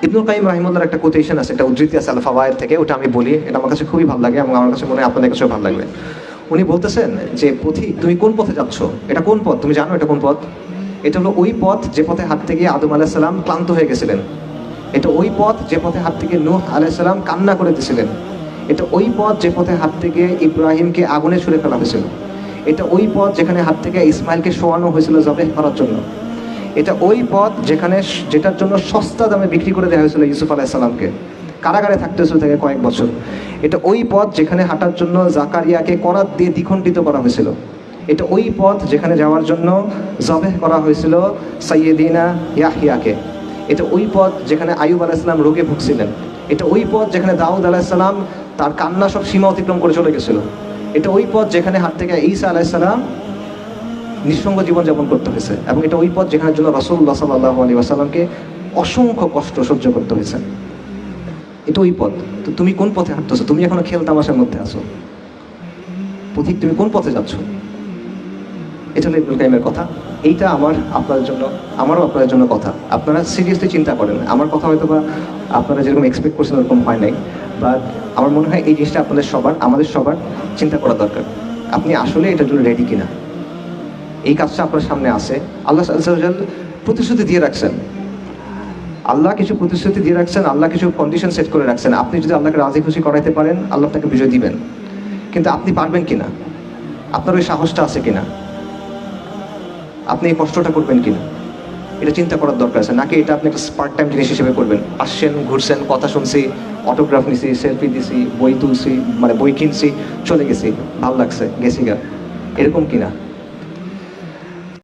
ইবনুল কাইয়িম রাহিমাহুল্লাহর একটা কোটেশন আছে, একটা উদ্ধৃতি আছে আল ফাওয়ায়েদ থেকে, ওটা আমি বলি, এটা আমার কাছে খুবই ভালো লাগে এবং আমার কাছে মনে হয় আপনাদের কাছেও ভালো লাগবে। উনি বলতেছেন যে পথিক, তুমি কোন পথে যাচ্ছ? এটা কোন পথ তুমি জানো? এটা কোন পথ? এটা হলো ওই পথ যে পথে হাঁটতে গিয়ে আদম আলাইহিস সালাম ক্লান্ত হয়ে গেছিলেন। এটা ওই পথ যে পথে হাঁটতে গিয়ে নূহ আলাইহিস সালাম কান্না করে দিয়েছিলেন। এটা ওই পথ যে পথে হাঁটতে গিয়ে ইব্রাহিমকে আগুনে ছুঁড়ে ফেলা হয়েছিল। এটা ওই পথ যেখানে হাত থেকে ইসমাইলকে শোয়ানো হয়েছিল জবেহ করার জন্য। এটা ওই পথ যেটার জন্য সস্তা দামে বিক্রি করে দেওয়া হয়েছিল ইউসুফ আলাইহিস সালামকে, কারাগারে থাকতে হয়েছিল থেকে কয়েক বছর। এটা ওই পথ যেখানে হাঁটার জন্য জাকারিয়াকে করাত দিয়ে দ্বিখণ্ডিত করা হয়েছিল। এটা ওই পথ যেখানে যাওয়ার জন্য জবেহ করা হয়েছিল সাইয়েদিনা ইয়াহইয়াকে। এটা ওই পথ যেখানে আইয়ুব আলাইহিস সালাম রোগে ভুগছিলেন। এটা ওই পথ যেখানে দাউদ আলাইহিস সালাম তার কান্না সব সীমা অতিক্রম করে চলে গেছিল। এটা ওই পথ যেখানে হাত থেকে ঈসা আলাইহিস সালাম নিঃসঙ্গ জীবনযাপন করতে হয়েছে। এবং এটা ওই পথ যেখানের জন্য রাসূলুল্লাহ সাল্লাল্লাহু আলাইহি ওয়াসাল্লামকে অসংখ্য কষ্ট সহ্য করতে হয়েছে। এটা ওই পথ। তো তুমি কোন পথে হাঁটতেছো? তুমি এখনো খেল তামাশার মধ্যে আছো। পথিক, তুমি কোন পথে যাচ্ছ? এটা হলো ইবনুল কাইয়িমের কথা। এইটা আপনাদের জন্য, আমারও আপনাদের জন্য কথা। আপনারা সিরিয়াসলি চিন্তা করেন। আমার কথা হয়তো বা আপনারা যেরকম এক্সপেক্ট করছেন ওরকম হয় নাই, বাট আমার মনে হয় এই জিনিসটা আমাদের সবার চিন্তা করা দরকার। আপনি আসলে এটার জন্য রেডি কিনা? এই কাজটা আপনার সামনে আছে। আল্লাহ আযজা ওয়া জাল প্রতিশ্রুতি দিয়ে রাখছেন। আল্লাহ কিছু প্রতিশ্রুতি দিয়ে রাখছেন, আল্লাহ কিছু কন্ডিশন সেট করে রাখছেন। আপনি যদি আল্লাহকে রাজি খুশি করাইতে পারেন, আল্লাহ আপনাকে বিজয় দিবেন। কিন্তু আপনি পারবেন কিনা? আপনার ওই সাহসটা আছে কিনা? আপনি এই কষ্টটা করবেন কিনা? এটা চিন্তা করার দরকার আছে। নাকি এটা আপনি একটা পার্ট টাইম জিনিস হিসেবে করবেন? আসছেন, ঘুরছেন, কথা শুনছি, অটোগ্রাফ নিছি, সেলফি দিছি, বই তুলছি, মানে বই কিনছি, চলে গেছি, ভালো লাগছে, গেছি গা, এরকম কিনা?